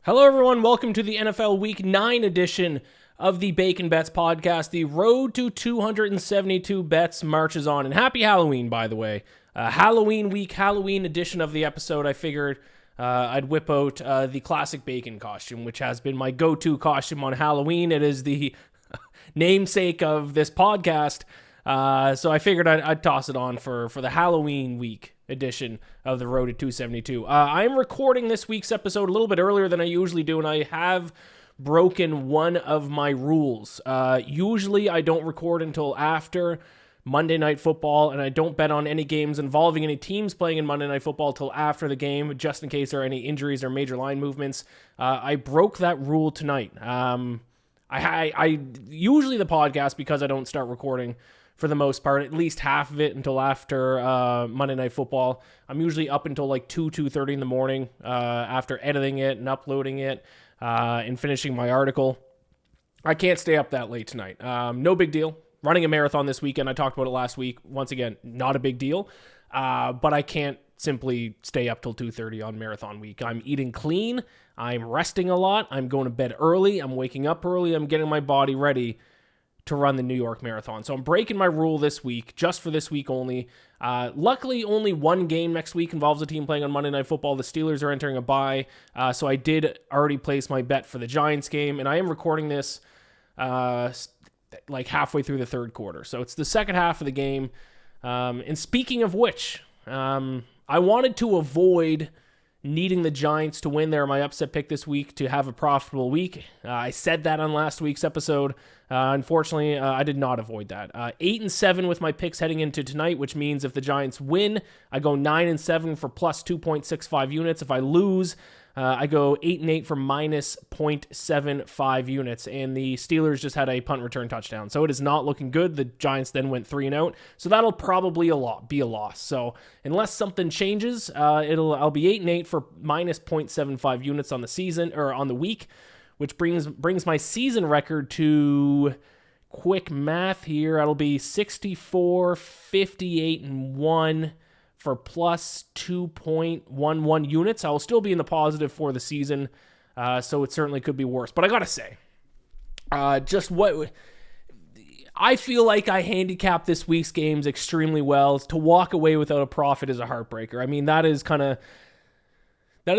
Hello, everyone. Welcome to the NFL Week 9 edition of the Bacon Bets podcast. The road to 272 bets marches on. And happy Halloween, by the way. Halloween week, Halloween edition of the episode. I figured I'd whip out the classic bacon costume, which has been my go-to costume on Halloween. It is the namesake of this podcast. So I figured I'd toss it on for the Halloween week edition of the Road to 272. I'm recording this week's episode a little bit earlier than I usually do, and I have broken one of my rules. Usually I don't record until after Monday Night Football, and I don't bet on any games involving any teams playing in Monday Night Football till after the game, just in case there are any injuries or major line movements. I broke that rule tonight. I usually the podcast, because I don't start recording for the most part, at least half of it until after Monday Night Football. I'm usually up until like 2:30 in the morning after editing it and uploading it and finishing my article. I can't stay up that late tonight. No big deal. Running a marathon this weekend. I talked about it last week. Once again, not a big deal. But I can't simply stay up till 2:30 on marathon week. I'm eating clean. I'm resting a lot. I'm going to bed early. I'm waking up early. I'm getting my body ready to run the New York Marathon. So I'm breaking my rule this week, just for this week only. Luckily, only one game next week involves a team playing on Monday Night Football. The Steelers are entering a bye, so I did already place my bet for the Giants game, and I am recording this like halfway through the third quarter. So it's the second half of the game. And speaking of which, I wanted to avoid needing the Giants to win. They're my upset pick this week to have a profitable week. I said that on last week's episode. Unfortunately, I did not avoid that. 8-7 with my picks heading into tonight, which means if the Giants win, I go 9-7 for plus 2.65 units. If I lose, I go 8-8 for minus 0.75 units. And the Steelers just had a punt return touchdown, so it is not looking good. The Giants then went 3-out, so that'll probably be a loss. So unless something changes, I'll be 8-8 for minus 0.75 units on the season, or on the week, which brings my season record to, quick math here, it'll be 64, 58, and 1 for plus 2.11 units. I will still be in the positive for the season, so it certainly could be worse. But I gotta say, just what I feel like I handicapped this week's games extremely well. To walk away without a profit is a heartbreaker. I mean, that is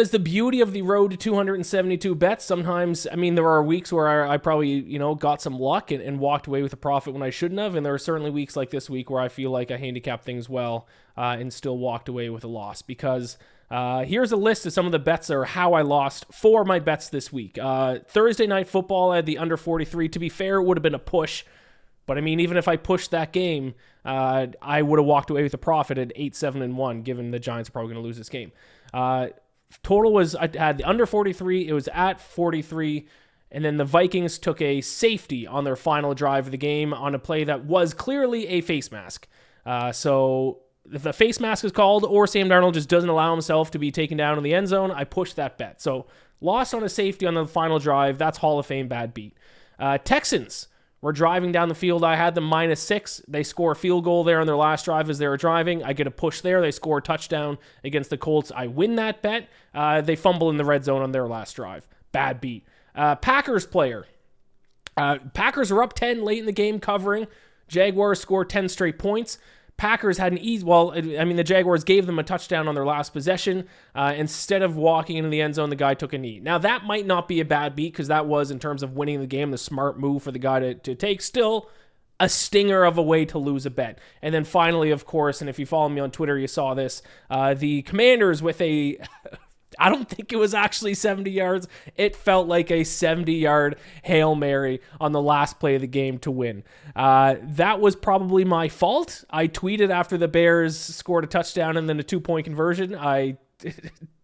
the beauty of the road to 272 bets. Sometimes, I mean, there are weeks where I probably, got some luck and walked away with a profit when I shouldn't have. And there are certainly weeks like this week where I feel like I handicapped things well and still walked away with a loss. Because here's a list of some of the bets or how I lost for my bets this week. Thursday Night Football, I had the under 43. To be fair, it would have been a push. But I mean, even if I pushed that game, I would have walked away with a profit at 8-7-1, given the Giants are probably going to lose this game. Total was, I had the under 43, it was at 43, and then the Vikings took a safety on their final drive of the game on a play that was clearly a face mask. So if the face mask is called, or Sam Darnold just doesn't allow himself to be taken down in the end zone, I pushed that bet. So loss on a safety on the final drive, that's Hall of Fame bad beat. Texans were driving down the field. I had them -6. They score a field goal there on their last drive as they were driving. I get a push there. They score a touchdown against the Colts. I win that bet. They fumble in the red zone on their last drive. Bad beat. Packers player. Packers are up 10 late in the game covering. Jaguars score 10 straight points. Packers had an easy, the Jaguars gave them a touchdown on their last possession. Instead of walking into the end zone, the guy took a knee. Now, that might not be a bad beat, because that was, in terms of winning the game, the smart move for the guy to take. Still, a stinger of a way to lose a bet. And then finally, of course, and if you follow me on Twitter, you saw this, the Commanders with a I don't think it was actually 70 yards. It felt like a 70-yard Hail Mary on the last play of the game to win. That was probably my fault. I tweeted after the Bears scored a touchdown and then a 2-point conversion. I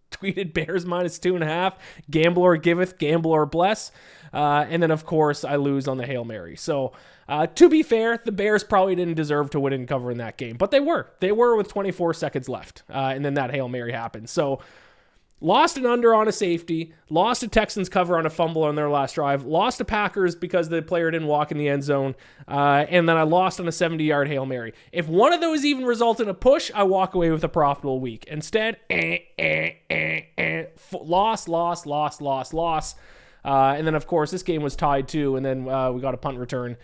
tweeted Bears -2.5. Gambler giveth, gambler bless. And then, of course, I lose on the Hail Mary. So, to be fair, the Bears probably didn't deserve to win and cover in that game. But they were. They were with 24 seconds left. And then that Hail Mary happened. So, Lost an under on a safety, lost a Texans cover on a fumble on their last drive, lost to Packers because the player didn't walk in the end zone, and then I lost on a 70-yard Hail Mary. If one of those even result in a push, I walk away with a profitable week. Instead, loss. And then, of course, this game was tied too, and then we got a punt return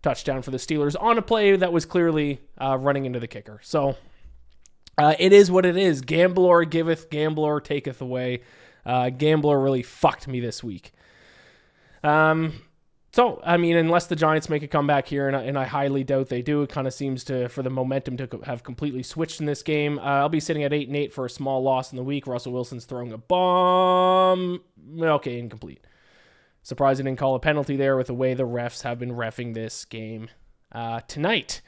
touchdown for the Steelers on a play that was clearly running into the kicker. So it is what it is. Gambler giveth, gambler taketh away. Gambler really fucked me this week. So, I mean, unless the Giants make a comeback here, and I highly doubt they do, it kind of seems for the momentum to have completely switched in this game. I'll be sitting at 8-8 for a small loss in the week. Russell Wilson's throwing a bomb. Okay, incomplete. Surprised he didn't call a penalty there with the way the refs have been reffing this game tonight.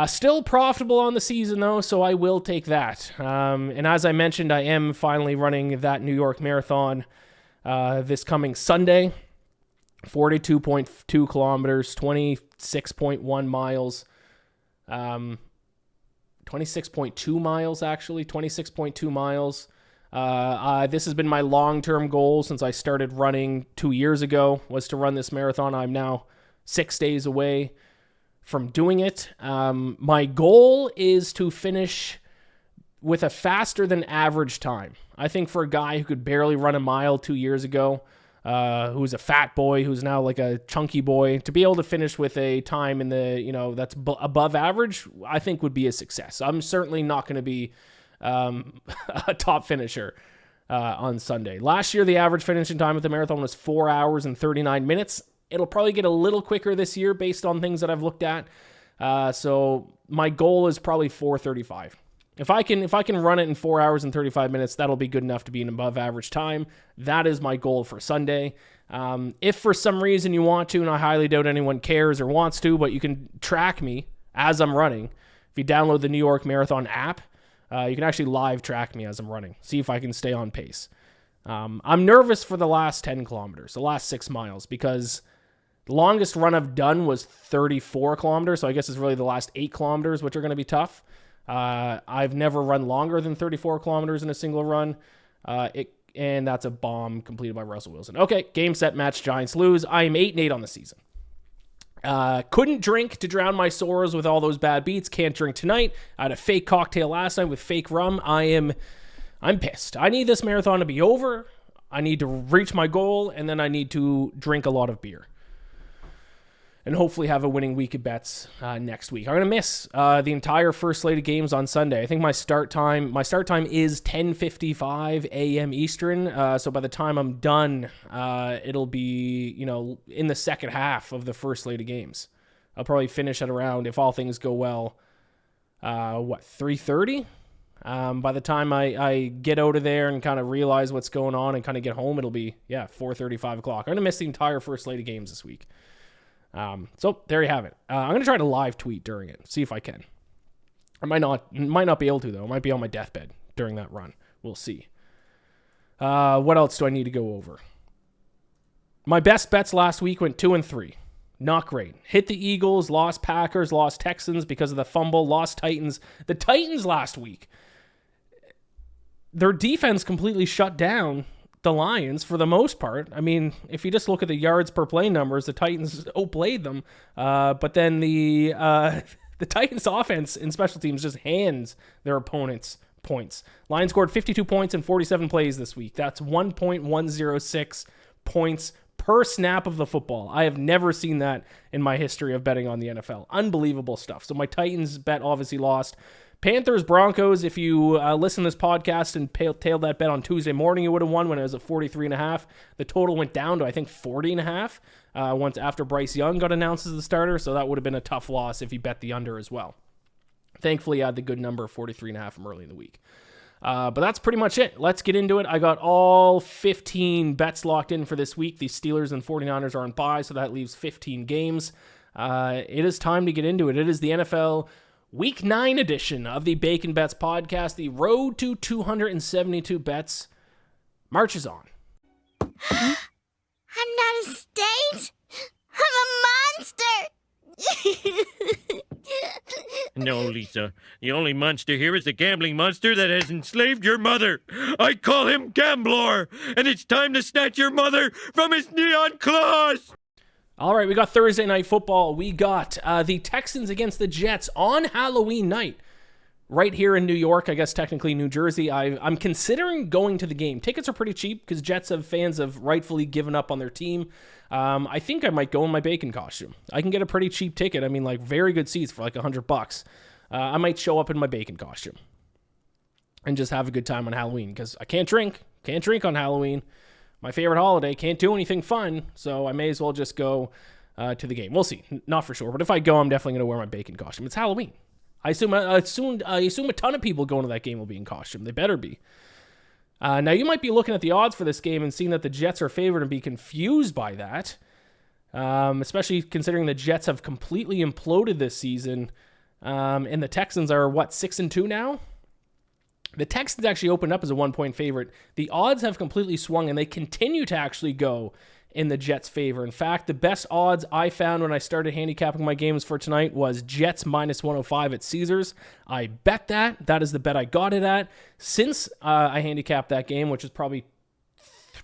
Still profitable on the season, though, so I will take that. And as I mentioned, I am finally running that New York Marathon this coming Sunday. 42.2 kilometers, 26.1 miles. 26.2 miles, actually. 26.2 miles. This has been my long-term goal since I started running 2 years ago, was to run this marathon. I'm now 6 days away from doing it. My goal is to finish with a faster than average time. I think for a guy who could barely run a mile 2 years ago, who's a fat boy, who's now like a chunky boy, to be able to finish with a time in the, that's above average, I think would be a success. I'm certainly not going to be a top finisher on Sunday. Last year, the average finishing time at the marathon was 4 hours and 39 minutes. It'll probably get a little quicker this year based on things that I've looked at. So my goal is probably 4:35. If I can run it in 4 hours and 35 minutes, that'll be good enough to be an above average time. That is my goal for Sunday. If for some reason you want to, and I highly doubt anyone cares or wants to, but you can track me as I'm running. If you download the New York Marathon app, you can actually live track me as I'm running. See if I can stay on pace. I'm nervous for the last 10 kilometers, the last 6 miles, because the longest run I've done was 34 kilometers, so I guess it's really the last 8 kilometers, which are going to be tough. I've never run longer than 34 kilometers in a single run, and that's a bomb completed by Russell Wilson. Okay, game, set, match, Giants lose. I am 8-8 on the season. Couldn't drink to drown my sorrows with all those bad beats. Can't drink tonight. I had a fake cocktail last night with fake rum. I'm pissed. I need this marathon to be over. I need to reach my goal, and then I need to drink a lot of beer. And hopefully have a winning week of bets next week. I'm going to miss the entire first slate of games on Sunday. I think my start time is 10:55 a.m. Eastern. So by the time I'm done, it'll be, in the second half of the first slate of games. I'll probably finish at around, if all things go well, 3:30? By the time I get out of there and kind of realize what's going on and kind of get home, it'll be, 4:30, 5 o'clock. I'm going to miss the entire first slate of games this week. So there you have it. I'm going to try to live tweet during it. See if I can. I might not be able to, though. I might be on my deathbed during that run. We'll see. What else do I need to go over? My best bets last week went 2-3. Not great. Hit the Eagles, lost Packers, lost Texans because of the fumble, lost Titans. The Titans last week, their defense completely shut down the Lions for the most part. I mean, if you just look at the yards per play numbers, the Titans outplayed them. But then the Titans offense and special teams just hands their opponents points. Lions scored 52 points in 47 plays this week. That's 1.106 points per snap of the football. I have never seen that in my history of betting on the NFL. Unbelievable stuff. So my Titans bet obviously lost. Panthers, Broncos, if you listen to this podcast and tailed that bet on Tuesday morning, you would have won when it was at 43.5. The total went down to, I think, 40.5 once after Bryce Young got announced as the starter, so that would have been a tough loss if you bet the under as well. Thankfully, I had the good number of 43.5 from early in the week. But that's pretty much it. Let's get into it. I got all 15 bets locked in for this week. The Steelers and 49ers are on bye, so that leaves 15 games. It is time to get into it. It is the NFL Week 9 edition of the Bacon Bets podcast. The road to 272 bets marches on. I'm not a state. I'm a monster. No, Lisa. The only monster here is the gambling monster that has enslaved your mother. I call him Gamblor, and it's time to snatch your mother from his neon claws. All right, we got Thursday night football. We got the Texans against the Jets on Halloween night. Right here in New York, I guess technically New Jersey. I'm considering going to the game. Tickets are pretty cheap because Jets fans have rightfully given up on their team. I think I might go in my bacon costume. I can get a pretty cheap ticket. I mean, like very good seats for like $100. I might show up in my bacon costume and just have a good time on Halloween because I can't drink. Can't drink on Halloween. My favorite holiday. Can't do anything fun, so I may as well just go to the game. We'll see. Not for sure, but if I go, I'm definitely going to wear my bacon costume. It's Halloween. I assume a ton of people going to that game will be in costume. They better be. Now, you might be looking at the odds for this game and seeing that the Jets are favored and be confused by that, especially considering the Jets have completely imploded this season, and the Texans are, 6-2 now? The Texans actually opened up as a 1-point favorite. The odds have completely swung, and they continue to actually go in the Jets' favor. In fact, the best odds I found when I started handicapping my games for tonight was Jets -105 at Caesars. I bet that. That is the bet I got it at. Since I handicapped that game, which is probably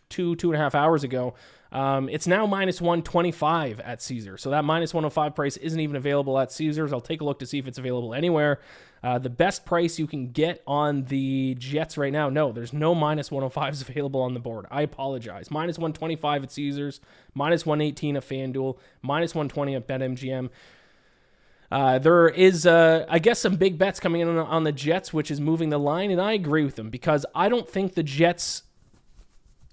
two and a half hours ago, it's now -125 at Caesars. So that -105 price isn't even available at Caesars. I'll take a look to see if it's available anywhere. The best price you can get on the Jets right now, no, there's no -105s available on the board. I apologize. -125 at Caesars, -118 at FanDuel, -120 at BetMGM. There is, I guess, some big bets coming in on the Jets, which is moving the line, and I agree with them because I don't think the Jets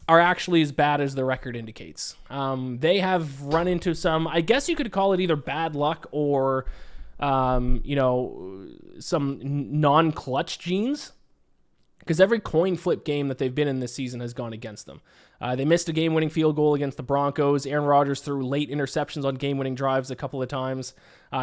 are actually as bad as the record indicates. They have run into some, I guess you could call it either bad luck or some non-clutch genes, because every coin flip game that they've been in this season has gone against them. They missed a game-winning field goal against the Broncos. Aaron Rodgers threw late interceptions on game-winning drives a couple of times.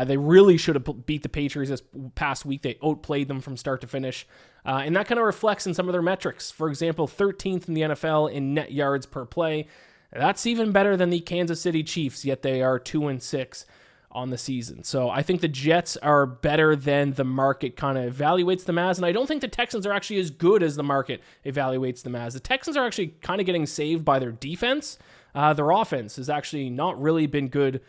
They really should have beat the Patriots this past week. They outplayed them from start to finish. And that kind of reflects in some of their metrics. For example, 13th in the NFL in net yards per play. That's even better than the Kansas City Chiefs, yet they are 2-6 on the season. So I think the Jets are better than the market kind of evaluates them as, and I don't think the Texans are actually as good as the market evaluates them as. The Texans are actually kind of getting saved by their defense. Their offense has actually not really been good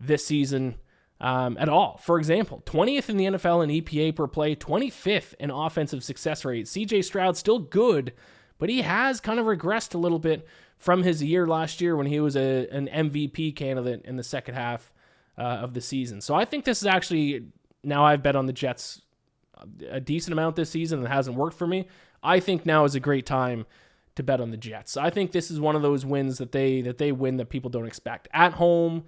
this season at all. For example, 20th in the NFL in EPA per play, 25th in offensive success rate. CJ Stroud's still good, but he has kind of regressed a little bit from his year last year when he was an MVP candidate in the second half of the season. So I think this is actually, now I've bet on the Jets a decent amount this season and it hasn't worked for me. I think now is a great time to bet on the Jets. I think this is one of those wins that they win that people don't expect. At home,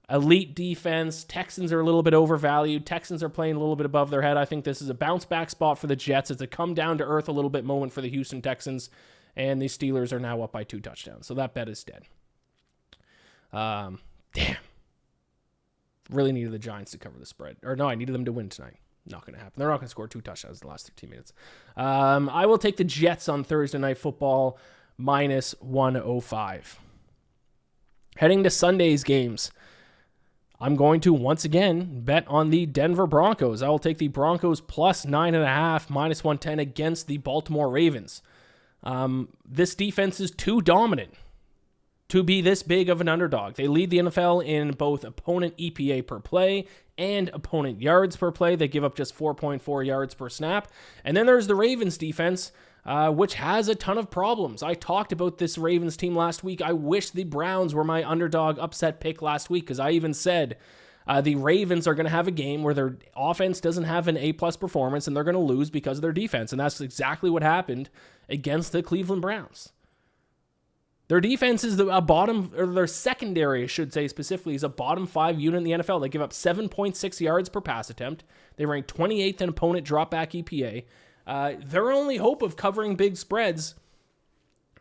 elite defense. Texans are a little bit overvalued. Texans are playing a little bit above their head. I think this is a bounce back spot for the Jets. It's a come down to earth a little bit moment for the Houston Texans, and the Steelers are now up by 2 touchdowns. So that bet is dead. Damn. Really needed the Giants to cover the spread. Or no, I needed them to win tonight. Not going to happen. They're not going to score 2 touchdowns in the last 13 minutes. I will take the Jets on Thursday Night Football -105. Heading to Sunday's games, I'm going to once again bet on the Denver Broncos. I will take the Broncos +9.5, -110 against the Baltimore Ravens. This defense is too dominant to be this big of an underdog. They lead the NFL in both opponent EPA per play and opponent yards per play. They give up just 4.4 yards per snap. And then there's the Ravens defense, which has a ton of problems. I talked about this Ravens team last week. I wish the Browns were my underdog upset pick last week because I even said the Ravens are going to have a game where their offense doesn't have an A-plus performance and they're going to lose because of their defense. And that's exactly what happened against the Cleveland Browns. Their defense is their secondary, I should say specifically, is a bottom 5 unit in the NFL. They give up 7.6 yards per pass attempt. They rank 28th in opponent dropback EPA. Their only hope of covering big spreads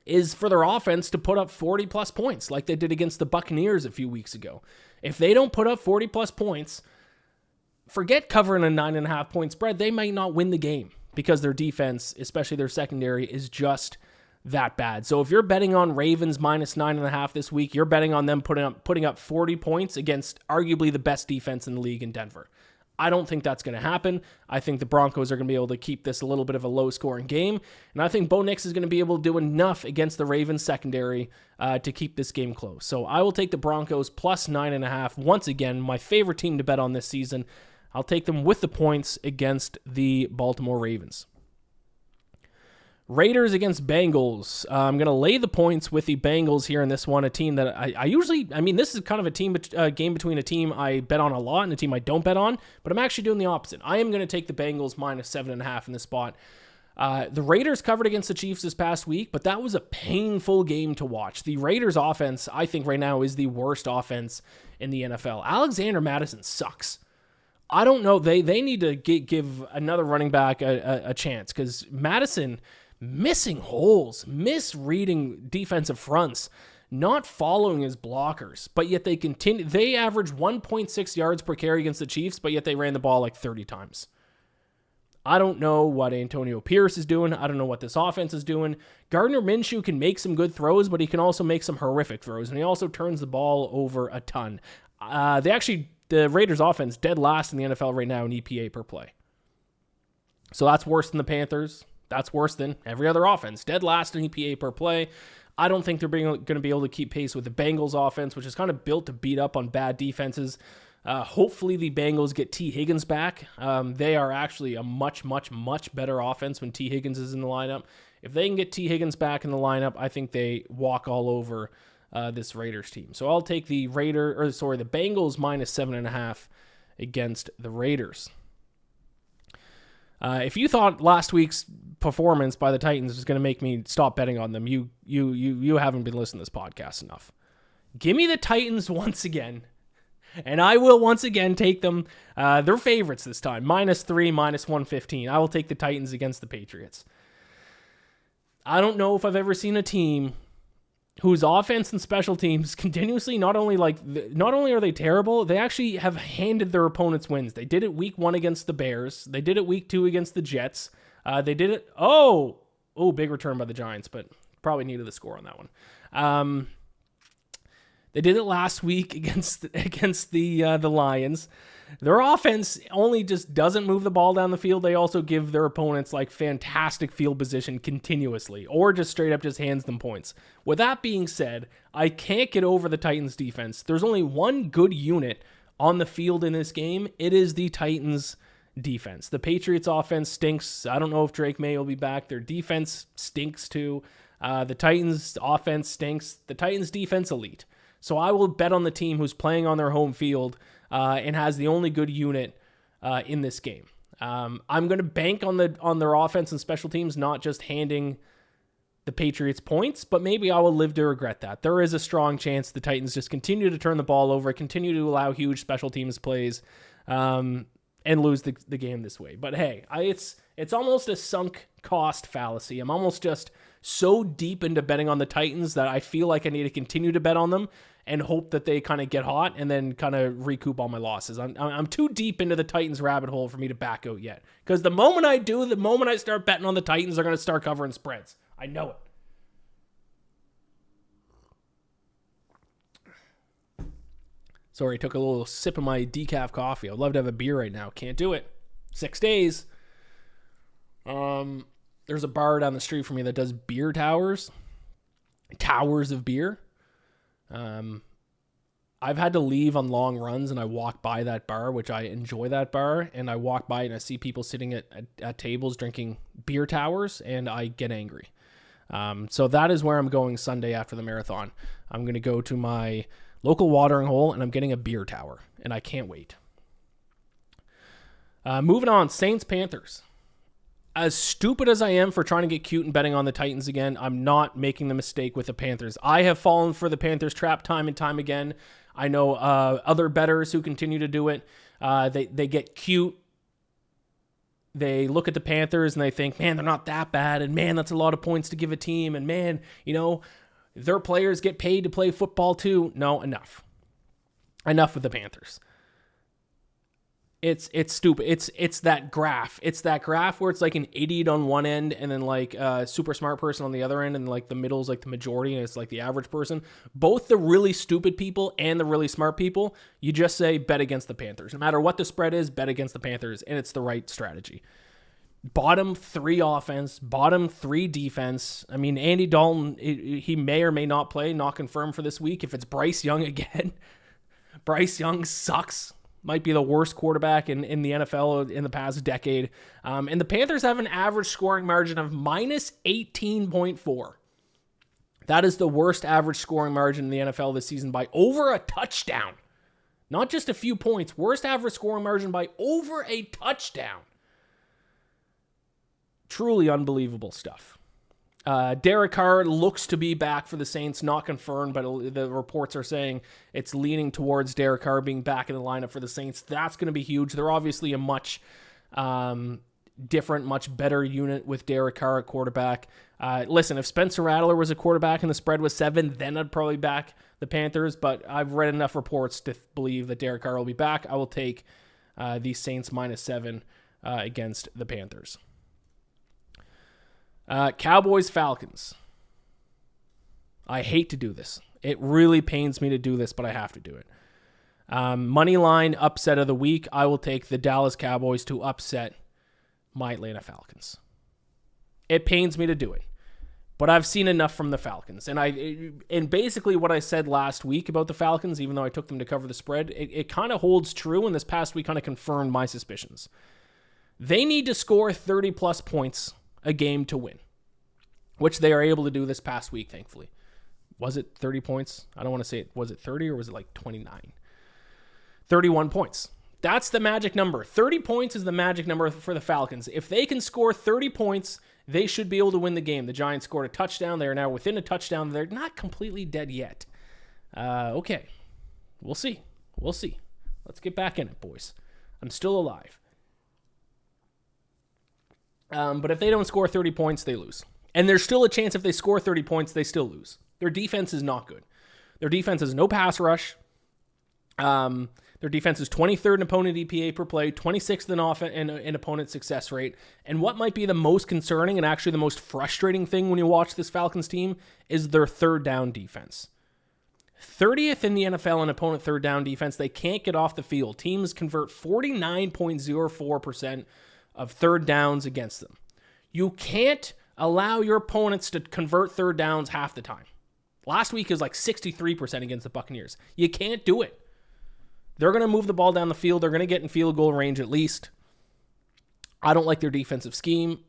is for their offense to put up 40-plus points like they did against the Buccaneers a few weeks ago. If they don't put up 40-plus points, forget covering a 9.5-point spread. They might not win the game because their defense, especially their secondary, is just that bad. So if you're betting on Ravens minus 9.5 this week, you're betting on them putting up 40 points against arguably the best defense in the league in Denver. I don't think that's going to happen. I think the Broncos are going to be able to keep this a little bit of a low-scoring game, and I think Bo Nix is going to be able to do enough against the Ravens secondary to keep this game close. So I will take the Broncos plus 9.5. Once again, my favorite team to bet on this season. I'll take them with the points against the Baltimore Ravens. Raiders against Bengals. I'm going to lay the points with the Bengals here in this one, a team that I usually, this is kind of a game between a team I bet on a lot and a team I don't bet on, but I'm actually doing the opposite. I am going to take the Bengals minus 7.5 in this spot. The Raiders covered against the Chiefs this past week, but that was a painful game to watch. The Raiders offense, I think right now, is the worst offense in the NFL. Alexander Mattison sucks. I don't know. They need to give another running back a chance, because Madison missing holes, misreading defensive fronts, not following his blockers, but yet they continue. They averaged 1.6 yards per carry against the Chiefs, but yet they ran the ball like 30 times. I don't know what Antonio Pierce is doing. I don't know what this offense is doing. Gardner Minshew can make some good throws, but he can also make some horrific throws, and he also turns the ball over a ton. The Raiders offense dead last in the NFL right now in EPA per play. So that's worse than the Panthers. That's worse than every other offense. Dead last in EPA per play. I don't think they're going to be able to keep pace with the Bengals offense, which is kind of built to beat up on bad defenses. Hopefully the Bengals get T. Higgins back. They are actually a much, much, much better offense when T. Higgins is in the lineup. If they can get T. Higgins back in the lineup, I think they walk all over this Raiders team. So I'll take the Bengals minus 7.5 against the Raiders. If you thought last week's performance by the Titans was going to make me stop betting on them, you haven't been listening to this podcast enough. Give me the Titans once again, and I will once again take them. They're favorites this time, -3, -115. I will take the Titans against the Patriots. I don't know if I've ever seen a team whose offense and special teams continuously, not only are they terrible, they actually have handed their opponents wins. They did it week 1 against the Bears. They did it week 2 against the Jets. They did it. Big return by the Giants, but probably needed the score on that one. They did it last week against the Lions. Their offense only just doesn't move the ball down the field. They also give their opponents like fantastic field position continuously, or just straight up just hands them points. With that being said, I can't get over the Titans defense. There's only one good unit on the field in this game. It is the Titans defense. The Patriots offense stinks. I don't know if Drake May will be back. Their defense stinks too. The Titans offense stinks. The Titans defense elite. So I will bet on the team who's playing on their home field and has the only good unit in this game. I'm going to bank on their offense and special teams, not just handing the Patriots points, but maybe I will live to regret that. There is a strong chance the Titans just continue to turn the ball over, continue to allow huge special teams plays, and lose the game this way. But hey, it's almost a sunk cost fallacy. I'm almost just so deep into betting on the Titans that I feel like I need to continue to bet on them and hope that they kind of get hot and then kind of recoup all my losses. I'm too deep into the Titans rabbit hole for me to back out yet. Because the moment I start betting on the Titans, they're going to start covering spreads. I know it. Sorry, I took a little sip of my decaf coffee. I'd love to have a beer right now. Can't do it. 6 days. There's a bar down the street from me that does beer towers. Towers of beer. I've had to leave on long runs and I walk by that bar, which I enjoy that bar, and I walk by and I see people sitting at tables drinking beer towers and I get angry. So that is where I'm going Sunday after the marathon. I'm going to go to my local watering hole and I'm getting a beer tower and I can't wait. Moving on, Saints-Panthers. As stupid as I am for trying to get cute and betting on the Titans again, I'm not making the mistake with the Panthers. I have fallen for the Panthers trap time and time again. I know other bettors who continue to do it. They get cute. They look at the Panthers and they think, man, they're not that bad. And man, that's a lot of points to give a team. And man, their players get paid to play football too. No, enough. Enough with the Panthers. It's stupid. It's that graph. It's that graph where it's like an idiot on one end and then like a super smart person on the other end, and like the middle is like the majority and it's like the average person. Both the really stupid people and the really smart people, you just say bet against the Panthers. No matter what the spread is, bet against the Panthers, and it's the right strategy. Bottom 3 offense, bottom 3 defense. I mean, Andy Dalton, he may or may not play, not confirmed for this week. If it's Bryce Young again, Bryce Young sucks. Might be the worst quarterback in the NFL in the past decade. And the Panthers have an average scoring margin of minus 18.4. That is the worst average scoring margin in the NFL this season by over a touchdown. Not just a few points. Worst average scoring margin by over a touchdown. Truly unbelievable stuff. Derek Carr looks to be back for the Saints, not confirmed, but the reports are saying it's leaning towards Derek Carr being back in the lineup for the Saints. That's going to be huge. They're obviously a much different, much better unit with Derek Carr at quarterback. Listen, if Spencer Rattler was a quarterback and the spread was 7, then I'd probably back the Panthers, but I've read enough reports to believe that Derek Carr will be back. I will take the Saints minus 7 against the Panthers. Cowboys, Falcons. I hate to do this. It really pains me to do this, but I have to do it. Money line upset of the week. I will take the Dallas Cowboys to upset my Atlanta Falcons. It pains me to do it, but I've seen enough from the Falcons. And basically what I said last week about the Falcons, even though I took them to cover the spread, it kind of holds true, and this past week kind of confirmed my suspicions. They need to score 30-plus points a game to win, which they are able to do this past week, thankfully. Was it 30 points? I don't want to say it. Was it 30 or was it like 29? 31 points. That's the magic number. 30 points is the magic number for the Falcons. If they can score 30 points, they should be able to win the game. The Giants scored a touchdown. They are now within a touchdown. They're not completely dead yet. Okay. We'll see. We'll see. Let's get back in it, boys. I'm still alive. But if they don't score 30 points, they lose. And there's still a chance if they score 30 points, they still lose. Their defense is not good. Their defense has no pass rush. Their defense is 23rd in opponent EPA per play, 26th in opponent success rate. And what might be the most concerning and actually the most frustrating thing when you watch this Falcons team is their third down defense. 30th in the NFL in opponent third down defense. They can't get off the field. Teams convert 49.04% of third downs against them. You can't allow your opponents to convert third downs half the time. Last week is like 63% against the Buccaneers. You can't do it. They're going to move the ball down the field. They're going to get in field goal range at least. I don't like their defensive scheme.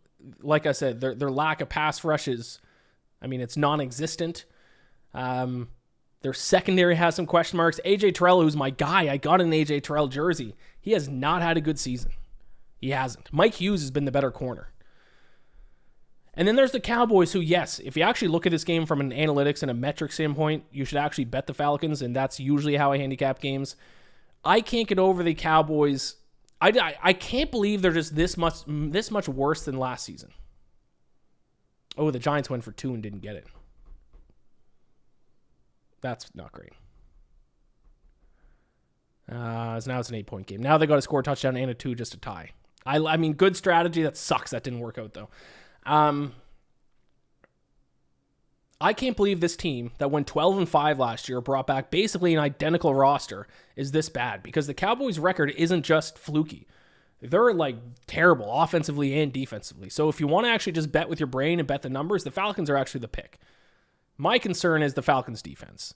Like I said, their lack of pass rush is, it's non-existent. Their secondary has some question marks. AJ Terrell, who's my guy, I got an AJ Terrell jersey. He has not had a good season. He hasn't. Mike Hughes has been the better corner. And then there's the Cowboys who, yes, if you actually look at this game from an analytics and a metric standpoint, you should actually bet the Falcons, and that's usually how I handicap games. I can't get over the Cowboys. I can't believe they're just this much worse than last season. Oh, the Giants went for 2 and didn't get it. That's not great. So now it's an 8-point game. Now they got to score a touchdown and a 2 just to tie. Good strategy. That sucks. That didn't work out, though. I can't believe this team that went 12-5 last year, brought back basically an identical roster, is this bad, because the Cowboys' record isn't just fluky. They're terrible offensively and defensively. So if you want to actually just bet with your brain and bet the numbers, the Falcons are actually the pick. My concern is the Falcons' defense.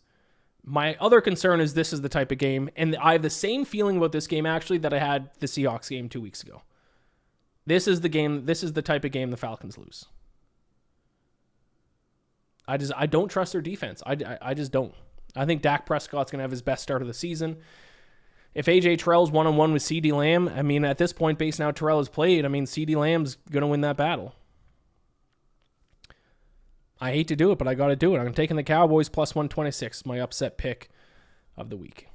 My other concern is this is the type of game, and I have the same feeling about this game actually that I had the Seahawks game 2 weeks ago. This is the game. This is the type of game the Falcons lose. I don't trust their defense. I just don't. I think Dak Prescott's going to have his best start of the season. If AJ Terrell's one-on-one with CeeDee Lamb, at this point, based on how Terrell has played, CeeDee Lamb's going to win that battle. I hate to do it, but I got to do it. I'm taking the Cowboys plus 126, my upset pick of the week.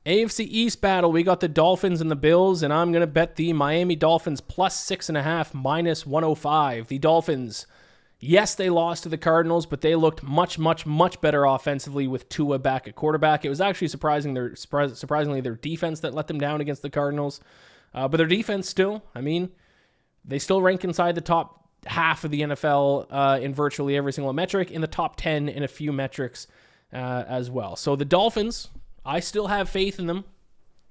AFC East battle, we got the Dolphins and the Bills, and I'm going to bet the Miami Dolphins plus 6.5, minus 105. The Dolphins Yes, they lost to the Cardinals, but they looked much, much, much better offensively with Tua back at quarterback. It was actually surprisingly their defense that let them down against the Cardinals. But their defense still, they still rank inside the top half of the NFL in virtually every single metric, in the top 10 in a few metrics as well. So the Dolphins, I still have faith in them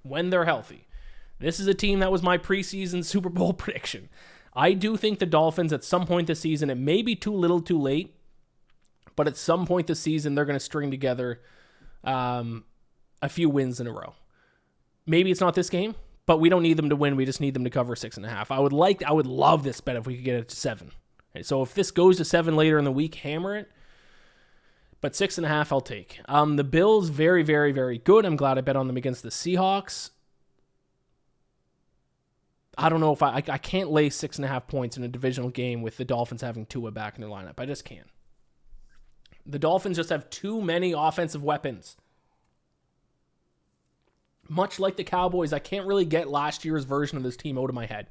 when they're healthy. This is a team that was my preseason Super Bowl prediction. I do think the Dolphins at some point this season, it may be too little too late, but at some point this season, they're going to string together a few wins in a row. Maybe it's not this game, but we don't need them to win. We just need them to cover 6.5. I would love this bet if we could get it to 7. Okay, so if this goes to 7 later in the week, hammer it. But 6.5, I'll take. The Bills, very, very, very good. I'm glad I bet on them against the Seahawks. I don't know if I can't lay 6.5 points in a divisional game with the Dolphins having Tua back in their lineup. I just can't. The Dolphins just have too many offensive weapons. Much like the Cowboys, I can't really get last year's version of this team out of my head.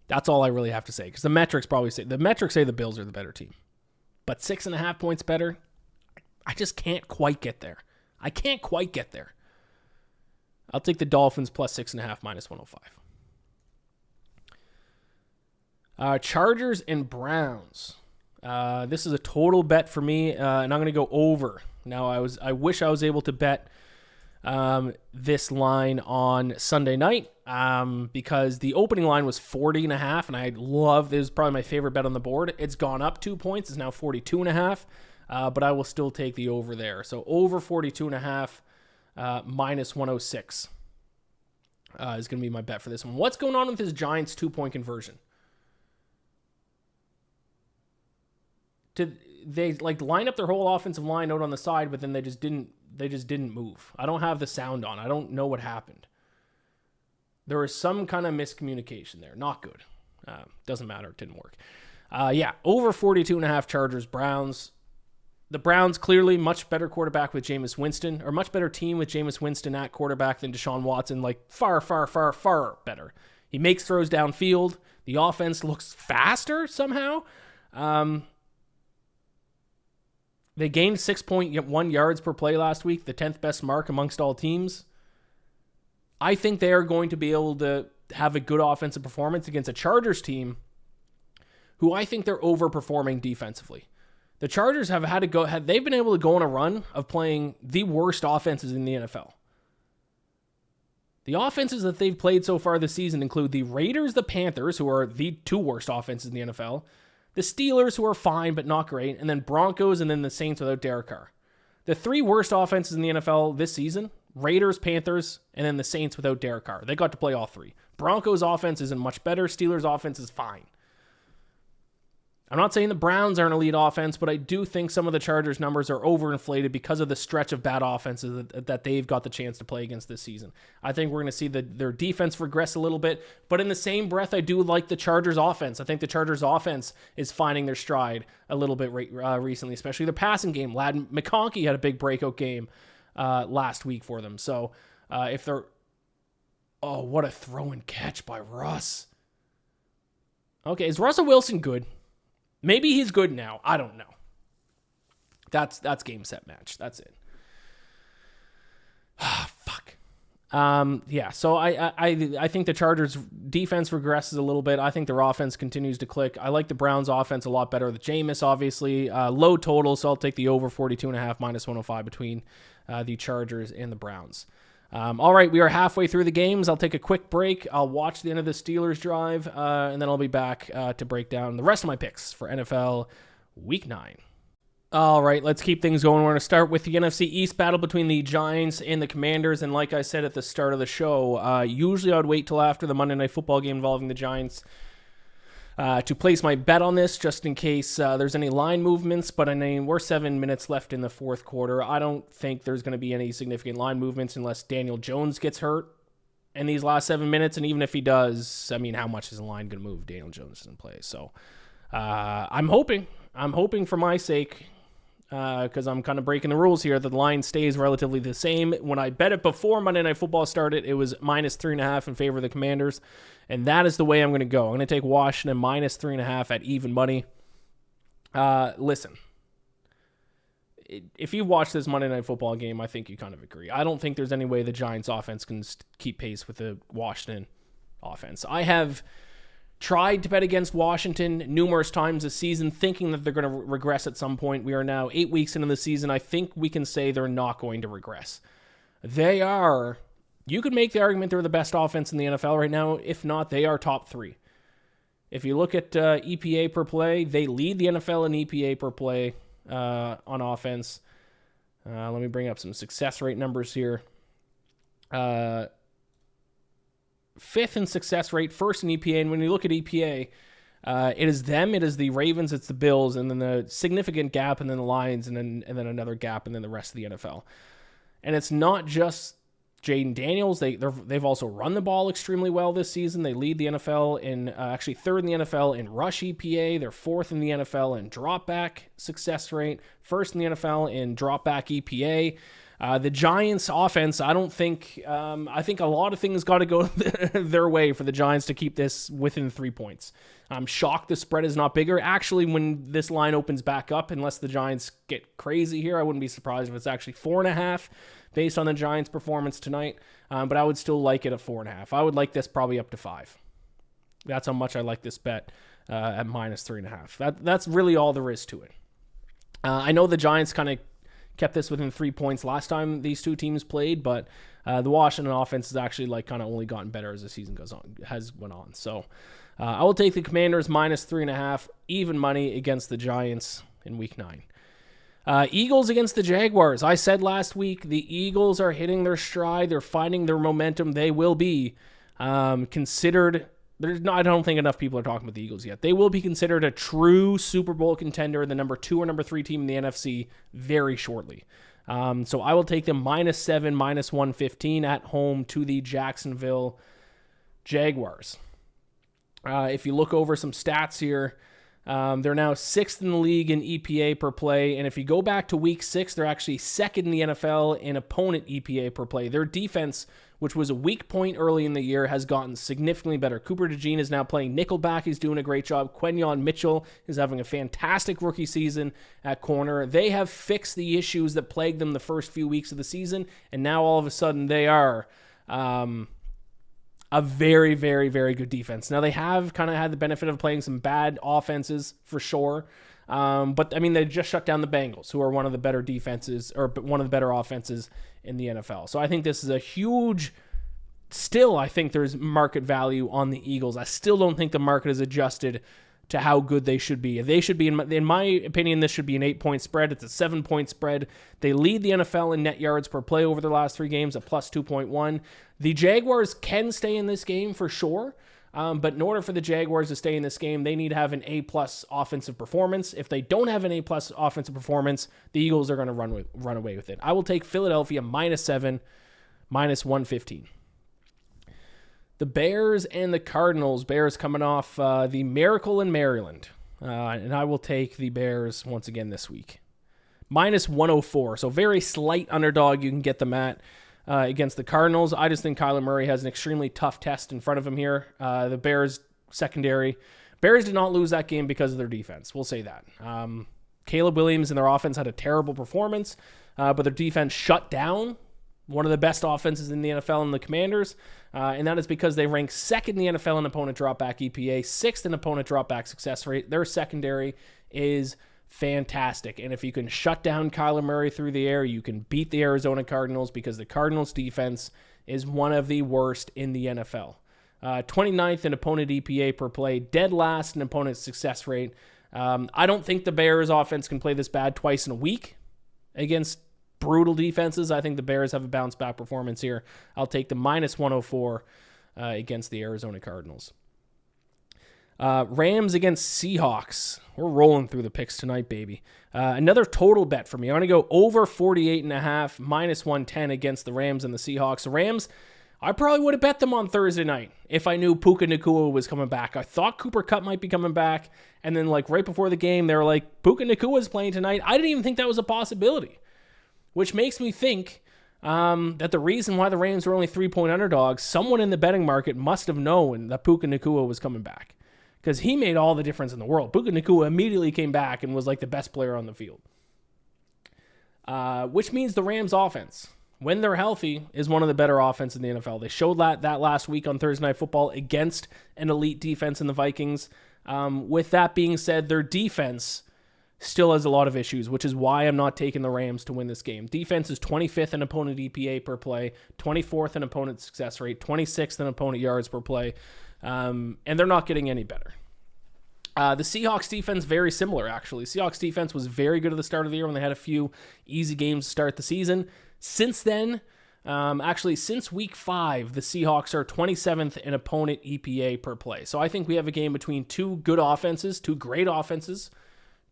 That's all I really have to say, because the metrics say the Bills are the better team. But 6.5 points better, I just can't quite get there. I'll take the Dolphins plus 6.5 minus 105. Chargers and Browns. This is a total bet for me, and I'm going to go over. Now, I wish I was able to bet this line on Sunday night because the opening line was 40.5, and I love this. Is probably my favorite bet on the board. It's gone up 2 points. It's now 42.5, but I will still take the over there. So over 42.5. Minus 106 is going to be my bet for this one. What's going on with this Giants 2-point conversion? They line up their whole offensive line out on the side, but then they just didn't move. I don't have the sound on. I don't know what happened. There was some kind of miscommunication there. Not good. Doesn't matter. It didn't work. Over 42.5 Chargers, Browns. The Browns clearly much better quarterback with Jameis Winston, or much better team with Jameis Winston at quarterback than Deshaun Watson, far, far, far, far better. He makes throws downfield. The offense looks faster somehow. They gained 6.1 yards per play last week, the 10th best mark amongst all teams. I think they are going to be able to have a good offensive performance against a Chargers team who I think they're overperforming defensively. The Chargers they've been able to go on a run of playing the worst offenses in the NFL. The offenses that they've played so far this season include the Raiders, the Panthers, who are the 2 worst offenses in the NFL, the Steelers, who are fine but not great, and then Broncos, and then the Saints without Derek Carr. The 3 worst offenses in the NFL this season, Raiders, Panthers, and then the Saints without Derek Carr. They got to play all 3. Broncos' offense isn't much better. Steelers' offense is fine. I'm not saying the Browns are an elite offense, but I do think some of the Chargers numbers are overinflated because of the stretch of bad offenses that they've got the chance to play against this season. I think we're going to see their defense regress a little bit, but in the same breath, I do like the Chargers offense. I think the Chargers offense is finding their stride a little bit recently, especially their passing game. Ladd McConkey had a big breakout game last week for them. So what a throw and catch by Russ. Okay, is Russell Wilson good? Maybe he's good now. I don't know. That's game, set, match. That's it. Fuck. So I think the Chargers defense regresses a little bit. I think their offense continues to click. I like the Browns offense a lot better with Jameis, obviously. Low total, so I'll take the over 42.5 minus 105 between the Chargers and the Browns. All right, we are halfway through the games. I'll take a quick break. I'll watch the end of the Steelers drive, and then I'll be back to break down the rest of my picks for NFL Week 9. All right, let's keep things going. We're going to start with the NFC East battle between the Giants and the Commanders, and like I said at the start of the show, usually I would wait till after the Monday Night Football game involving the Giants to place my bet on this, just in case there's any line movements. But I mean, we're 7 minutes left in the fourth quarter. I don't think there's going to be any significant line movements unless Daniel Jones gets hurt in these last 7 minutes. And even if he does, I mean, how much is the line going to move? Daniel Jones doesn't play. So I'm hoping for my sake, because I'm kind of breaking the rules here. The line stays relatively the same. When I bet it before Monday Night Football started, it was -3.5 in favor of the Commanders, and that is the way I'm going to go. I'm going to take Washington -3.5 at even money. Listen, if you watch this Monday Night Football game, I think you kind of agree. I don't think there's any way the Giants offense can keep pace with the Washington offense. I have tried to bet against Washington numerous times this season, thinking that they're going to regress at some point. We are now 8 weeks into the season. I think we can say they're not going to regress. They are, you could make the argument they're the best offense in the NFL right now. If not, they are top 3. If you look at EPA per play, they lead the NFL in EPA per play on offense. Let me bring up some success rate numbers here. 5th in success rate, 1st in EPA. And when you look at EPA, it is them, it is the Ravens, it's the Bills, and then the significant gap, and then the Lions, and then another gap, and then the rest of the NFL. And it's not just Jaden Daniels. They've also run the ball extremely well this season. They lead the NFL in actually 3rd in the NFL in rush EPA. They're 4th in the NFL in drop back success rate. 1st in the NFL in drop back EPA. The Giants offense, I think a lot of things got to go their way for the Giants to keep this within 3 points. I'm shocked the spread is not bigger. Actually, when this line opens back up, unless the Giants get crazy here, I wouldn't be surprised if it's actually 4.5 based on the Giants' performance tonight. But I would still like it at 4.5. I would like this probably up to 5. That's how much I like this bet at -3.5. That's really all there is to it. I know the Giants kind of kept this within 3 points last time these two teams played, but the Washington offense has actually kind of only gotten better as the season went on. So I will take the Commanders -3.5, even money against the Giants in Week 9. Eagles against the Jaguars. I said last week the Eagles are hitting their stride. They're finding their momentum. They will be considered. I don't think enough people are talking about the Eagles yet. They will be considered a true Super Bowl contender, the number 2 or number 3 team in the NFC, very shortly. So I will take them -7, -115 at home to the Jacksonville Jaguars. If you look over some stats here, they're now 6th in the league in EPA per play. And if you go back to week 6, they're actually 2nd in the NFL in opponent EPA per play. Their defense, which was a weak point early in the year, has gotten significantly better. Cooper DeJean is now playing nickelback. He's doing a great job. Quenyon Mitchell is having a fantastic rookie season at corner. They have fixed the issues that plagued them the first few weeks of the season, and now all of a sudden they are a very, very, very good defense. Now, they have kind of had the benefit of playing some bad offenses for sure. But, I mean, they just shut down the Bengals, who are one of the better defenses, or one of the better offenses in the NFL. So I think this is a huge, still, I think there's market value on the Eagles. I still don't think the market is adjusted to how good they should be. They should be, in my opinion, this should be an 8-point spread. It's a 7-point spread. They lead the NFL in net yards per play over their last 3 games at plus 2.1. The Jaguars can stay in this game for sure. But in order for the Jaguars to stay in this game, they need to have an A-plus offensive performance. If they don't have an A-plus offensive performance, the Eagles are going to run away with it. I will take Philadelphia -7, -115. The Bears and the Cardinals. Bears coming off the miracle in Maryland. And I will take the Bears once again this week. -104. So very slight underdog you can get them at. Against the Cardinals. I just think Kyler Murray has an extremely tough test in front of him here. The Bears secondary. Bears did not lose that game because of their defense. We'll say that. Caleb Williams and their offense had a terrible performance, but their defense shut down one of the best offenses in the NFL in the Commanders, and that is because they rank 2nd in the NFL in opponent dropback EPA, 6th in opponent dropback success rate. Their secondary is fantastic. And if you can shut down Kyler Murray through the air, you can beat the Arizona Cardinals, because the Cardinals defense is one of the worst in the NFL. 29th in opponent EPA per play, dead last in opponent success rate. I don't think the Bears offense can play this bad twice in a week against brutal defenses. I think the Bears have a bounce back performance here. I'll take the -104 against the Arizona Cardinals. Rams against Seahawks. We're rolling through the picks tonight, baby. Another total bet for me. I'm going to go over 48.5, -110 against the Rams and the Seahawks. The Rams, I probably would have bet them on Thursday night if I knew Puka Nacua was coming back. I thought Cooper Kupp might be coming back, and then like right before the game, they were like, Puka Nacua is playing tonight. I didn't even think that was a possibility, which makes me think that the reason why the Rams were only 3-point underdogs, someone in the betting market must have known that Puka Nacua was coming back, because he made all the difference in the world. Puka Nacua immediately came back and was like the best player on the field, which means the Rams offense, when they're healthy, is one of the better offenses in the NFL. They showed that last week on Thursday Night Football against an elite defense in the Vikings. With that being said, their defense still has a lot of issues, which is why I'm not taking the Rams to win this game. Defense is 25th in opponent EPA per play, 24th in opponent success rate, 26th in opponent yards per play, and they're not getting any better. The Seahawks defense, very similar, actually. Seahawks defense was very good at the start of the year when they had a few easy games to start the season. Since then, since week 5, the Seahawks are 27th in opponent EPA per play. So I think we have a game between two good offenses, two great offenses,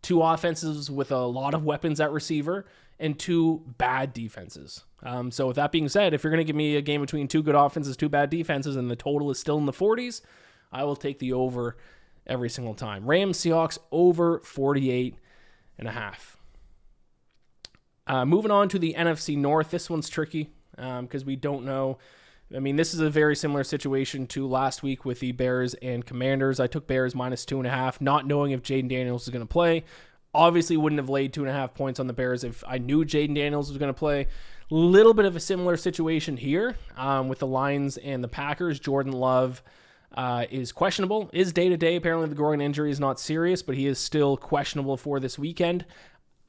two offenses with a lot of weapons at receiver, and two bad defenses. So with that being said, if you're going to give me a game between two good offenses, two bad defenses, and the total is still in the 40s, I will take the over every single time. Rams, Seahawks, over 48.5. Moving on to the NFC North. This one's tricky because we don't know. I mean, this is a very similar situation to last week with the Bears and Commanders. I took Bears minus 2.5, not knowing if Jaden Daniels is going to play. Obviously, wouldn't have laid 2.5 points on the Bears if I knew Jaden Daniels was going to play. Little bit of a similar situation here with the Lions and the Packers. Jordan Love is questionable, is day-to-day. Apparently, the groin injury is not serious, but he is still questionable for this weekend.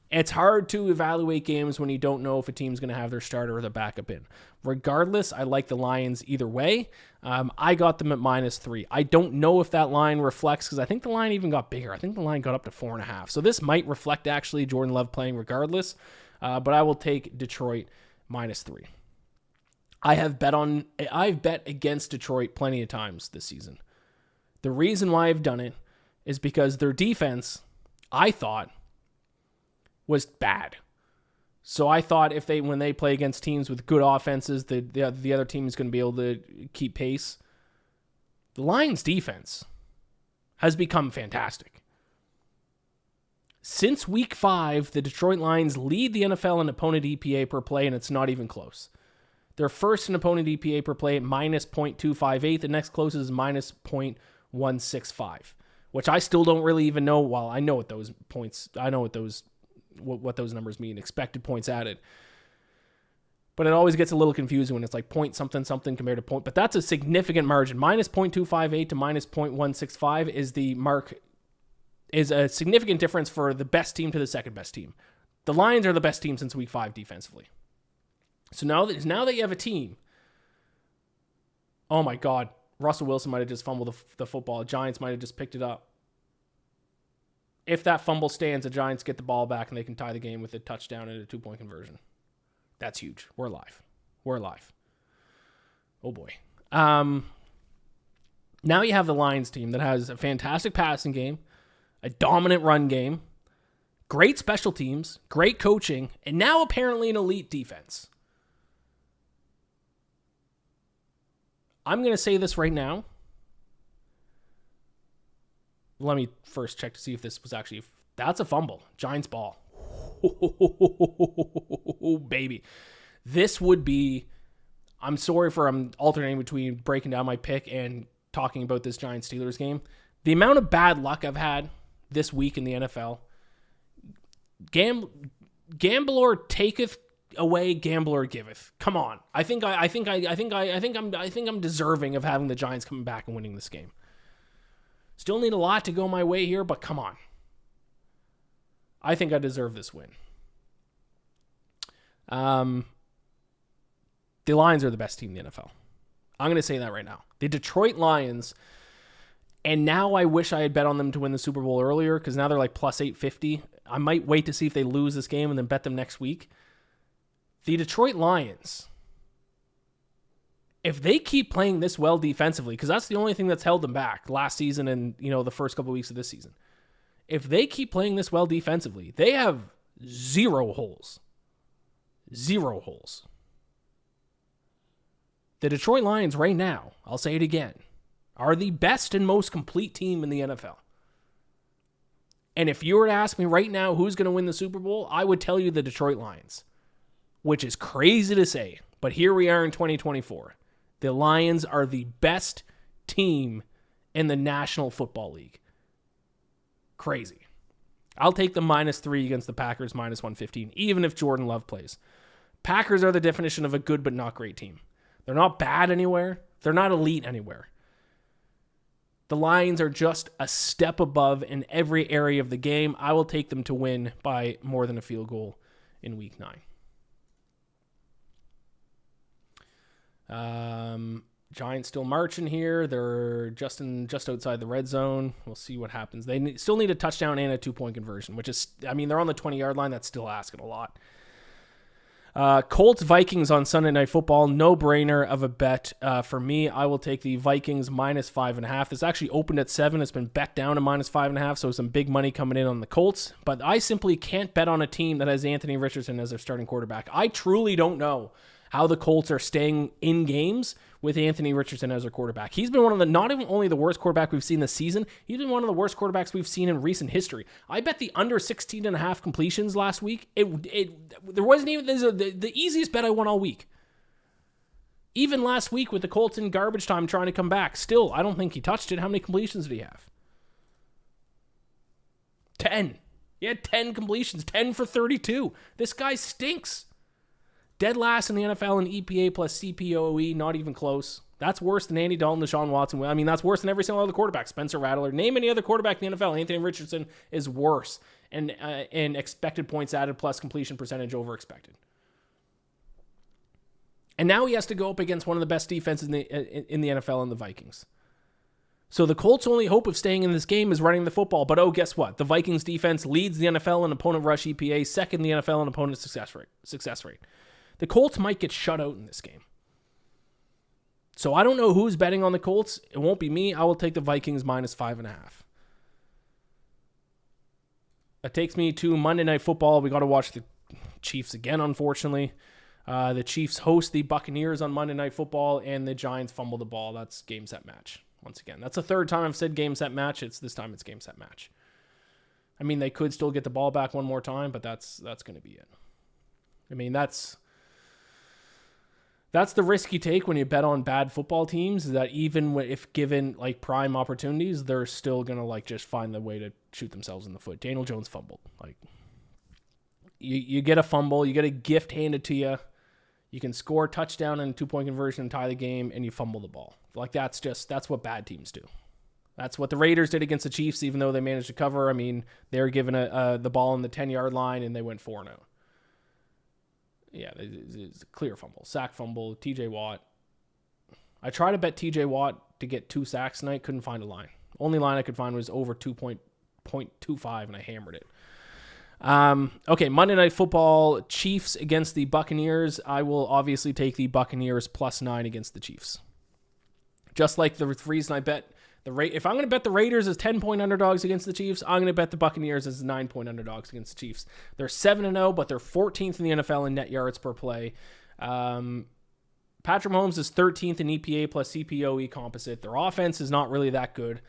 It's hard to evaluate games when you don't know if a team's going to have their starter or their backup in. Regardless, I like the Lions either way. I got them at -3. I don't know if that line reflects, because I think the line even got bigger. I think the line got up to 4.5. So this might reflect actually Jordan Love playing regardless, but I will take Detroit -3. I've bet against Detroit plenty of times this season. The reason why I've done it is because their defense, I thought, was bad. So I thought when they play against teams with good offenses, the other team is going to be able to keep pace. The Lions' defense has become fantastic. Since week 5, the Detroit Lions lead the NFL in opponent EPA per play, and it's not even close. They're first in opponent EPA per play at -0.258. The next closest is -0.165, which I still don't really even know. Well, I know what those what those numbers mean, expected points added. But it always gets a little confusing when it's like point something something compared to point. But that's a significant margin. -0.258 to -0.165 is a significant difference for the best team to the second best team. The Lions are the best team since week 5 defensively. So now that you have a team, oh my God, Russell Wilson might have just fumbled the football. Giants might have just picked it up. If that fumble stands, the Giants get the ball back and they can tie the game with a touchdown and a 2-point conversion. That's huge. We're alive. Oh boy. Now you have the Lions team that has a fantastic passing game, a dominant run game, great special teams, great coaching, and now apparently an elite defense. I'm going to say this right now. Let me first check to see if this was actually... That's a fumble. Giants ball. Oh, baby. This would be... I'm sorry for I'm alternating between breaking down my pick and talking about this Giants-Steelers game. The amount of bad luck I've had this week in the NFL. Gambler taketh away, gambler giveth. Come on. I think I'm deserving of having the Giants coming back and winning this game. Still need a lot to go my way here, but come on. I think I deserve this win. The Lions are the best team in the NFL. I'm going to say that right now. The Detroit Lions, and now I wish I had bet on them to win the Super Bowl earlier, because now they're like plus 850. I might wait to see if they lose this game and then bet them next week. The Detroit Lions, if they keep playing this well defensively, because that's the only thing that's held them back last season and the first couple of weeks of this season. If they keep playing this well defensively, they have zero holes. Zero holes. The Detroit Lions right now, I'll say it again, are the best and most complete team in the NFL. And if you were to ask me right now who's going to win the Super Bowl, I would tell you the Detroit Lions, which is crazy to say, but here we are in 2024. The Lions are the best team in the National Football League. Crazy. I'll take the -3 against the Packers, -115, even if Jordan Love plays. Packers are the definition of a good but not great team. They're not bad anywhere. They're not elite anywhere. The Lions are just a step above in every area of the game. I will take them to win by more than a field goal in Week 9. Giants still marching here. They're just outside the red zone. We'll see what happens. They still need a touchdown and a 2-point conversion, which is, I mean, they're on the 20-yard line. That's still asking a lot. Colts Vikings on Sunday Night Football. No brainer of a bet for me. I will take the Vikings -5.5. This actually opened at 7. It's been bet down to -5.5, so some big money coming in on the Colts. But I simply can't bet on a team that has Anthony Richardson as their starting quarterback. I truly don't know how the Colts are staying in games with Anthony Richardson as their quarterback. He's been one of the, not even only the worst quarterback we've seen this season, he's been one of the worst quarterbacks we've seen in recent history. I bet the under 16.5 completions last week, there wasn't even, the easiest bet I won all week. Even last week with the Colts in garbage time trying to come back, still, I don't think he touched it. How many completions did he have? 10. He had 10 completions, 10 for 32. This guy stinks. Dead last in the NFL in EPA plus CPOE, not even close. That's worse than Andy Dalton, Deshaun Watson. I mean, that's worse than every single other quarterback. Spencer Rattler. Name any other quarterback in the NFL. Anthony Richardson is worse. And expected points added plus completion percentage over expected. And now he has to go up against one of the best defenses in the NFL in the Vikings. So the Colts' only hope of staying in this game is running the football. But guess what? The Vikings defense leads the NFL in opponent rush EPA, second in the NFL in opponent success rate. The Colts might get shut out in this game. So I don't know who's betting on the Colts. It won't be me. I will take the Vikings -5.5. That takes me to Monday Night Football. We got to watch the Chiefs again, unfortunately. The Chiefs host the Buccaneers on Monday Night Football, and the Giants fumble the ball. That's game, set, match. Once again, that's the third time I've said game, set, match. This time it's game, set, match. I mean, they could still get the ball back one more time, but that's going to be it. I mean, that's the risk you take when you bet on bad football teams, is that even if given like prime opportunities, they're still going to like just find the way to shoot themselves in the foot. Daniel Jones fumbled. Like you get a fumble, you get a gift handed to you. You can score a touchdown and a 2-point conversion and tie the game, and you fumble the ball. Like that's what bad teams do. That's what the Raiders did against the Chiefs, even though they managed to cover. I mean, they were given the ball on the 10-yard line and they went 4-0. Yeah, it's a clear fumble. Sack fumble, TJ Watt. I tried to bet TJ Watt to get 2 sacks tonight. Couldn't find a line. Only line I could find was over 2.25, and I hammered it. Okay, Monday Night Football, Chiefs against the Buccaneers. I will obviously take the Buccaneers +9 against the Chiefs. Just like the reason I bet if I'm going to bet the Raiders as 10-point underdogs against the Chiefs, I'm going to bet the Buccaneers as 9-point underdogs against the Chiefs. They're 7-0, but they're 14th in the NFL in net yards per play. Patrick Mahomes is 13th in EPA plus CPOE composite. Their offense is not really that good.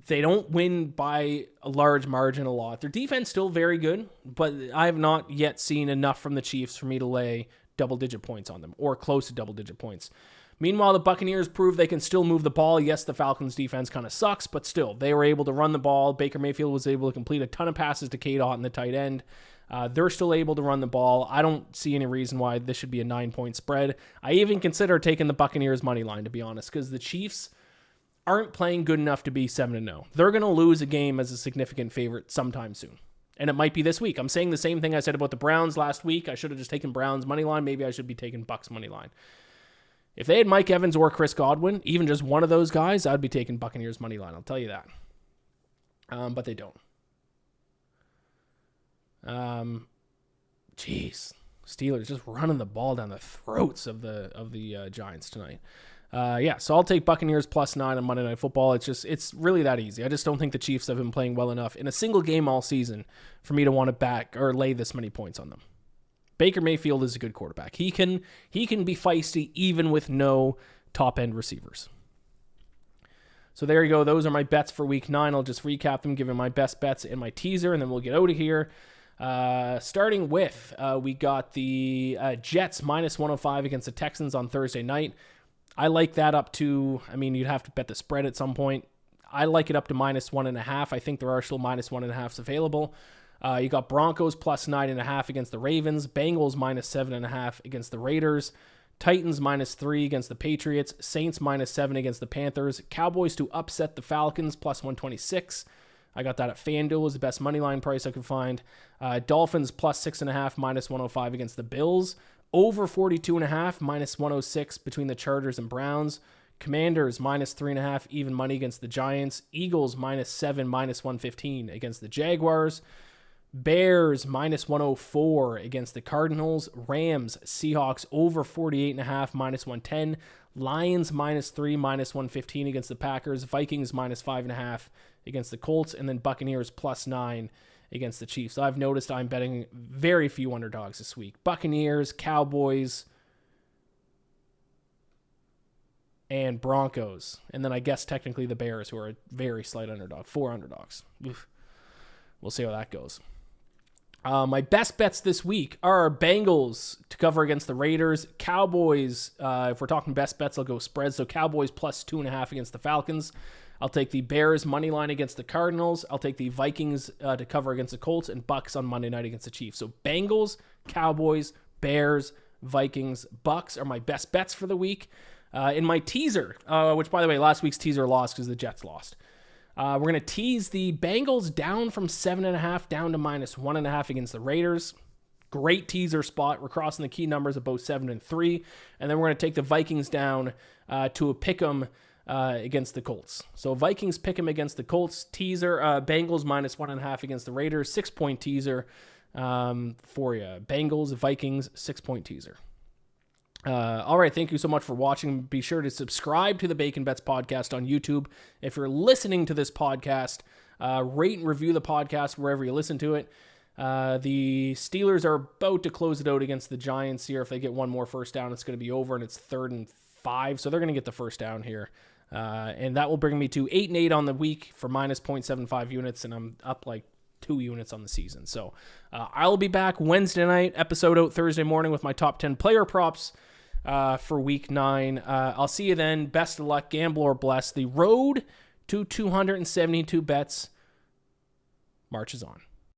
They don't win by a large margin a lot. Their defense still very good, but I have not yet seen enough from the Chiefs for me to lay double-digit points on them, or close to double-digit points. Meanwhile, the Buccaneers prove they can still move the ball. Yes, the Falcons' defense kind of sucks, but still, they were able to run the ball. Baker Mayfield was able to complete a ton of passes to K-Dot in the tight end. They're still able to run the ball. I don't see any reason why this should be a 9-point spread. I even consider taking the Buccaneers' money line, to be honest, because the Chiefs aren't playing good enough to be 7-0. They're going to lose a game as a significant favorite sometime soon. And it might be this week. I'm saying the same thing I said about the Browns last week. I should have just taken Browns' money line. Maybe I should be taking Bucks' money line. If they had Mike Evans or Chris Godwin, even just one of those guys, I'd be taking Buccaneers money line. I'll tell you that. But they don't. Jeez, Steelers just running the ball down the throats of the Giants tonight. So I'll take Buccaneers +9 on Monday Night Football. It's really that easy. I just don't think the Chiefs have been playing well enough in a single game all season for me to want to back or lay this many points on them. Baker Mayfield is a good quarterback. He can be feisty even with no top-end receivers. So there you go. Those are my bets for week 9. I'll just recap them, give you my best bets and my teaser, and then we'll get out of here. Starting with, we got the Jets minus 105 against the Texans on Thursday night. I like that up to, you'd have to bet the spread at some point. I like it up to minus 1.5. I think there are still minus 1.5s available. You got Broncos plus 9.5 against the Ravens, Bengals minus 7.5 against the Raiders, Titans minus 3 against the Patriots, Saints minus 7 against the Panthers, Cowboys to upset the Falcons plus 126. I got that at FanDuel, was the best money line price I could find. Dolphins plus 6.5 minus 105 against the Bills, over 42.5 minus 106 between the Chargers and Browns. Commanders minus 3.5 even money against the Giants. Eagles minus 7 minus 115 against the Jaguars. Bears minus 104 against the Cardinals. Rams, Seahawks over 48.5 minus 110. Lions minus 3 minus 115 against the Packers. Vikings minus 5.5 against the Colts. And then Buccaneers plus 9 against the Chiefs. So I've noticed I'm betting very few underdogs this week. Buccaneers, Cowboys, and Broncos. And then I guess technically the Bears, who are a very slight underdog. 4 underdogs. Oof. We'll see how that goes. My best bets this week are Bengals to cover against the Raiders. Cowboys, if we're talking best bets, I'll go spreads. So Cowboys plus 2.5 against the Falcons. I'll take the Bears money line against the Cardinals. I'll take the Vikings to cover against the Colts, and Bucks on Monday night against the Chiefs. So Bengals, Cowboys, Bears, Vikings, Bucks are my best bets for the week. In my teaser, which by the way, last week's teaser lost because the Jets lost. We're going to tease the Bengals down from 7.5 down to minus 1.5 against the Raiders. Great teaser spot. We're crossing the key numbers of both 7 and 3. And then we're going to take the Vikings down to a pick'em against the Colts. So Vikings pick'em against the Colts. Teaser, Bengals minus 1.5 against the Raiders. 6-point teaser for you. Bengals, Vikings, 6-point teaser. All right, thank you so much for watching. Be sure to subscribe to the Bacon Bets podcast on YouTube. If you're listening to this podcast, rate and review the podcast wherever you listen to it. The Steelers are about to close it out against the Giants here. If they get one more first down, it's going to be over, and it's 3rd and 5, so they're going to get the first down here. And that will bring me to 8-8 on the week for minus 0.75 units, and I'm up like 2 units on the season. So I'll be back Wednesday night, episode out Thursday morning with my top 10 player props for week 9. I'll see you then. Best of luck. Gamble or bless. The road to 272 bets marches on.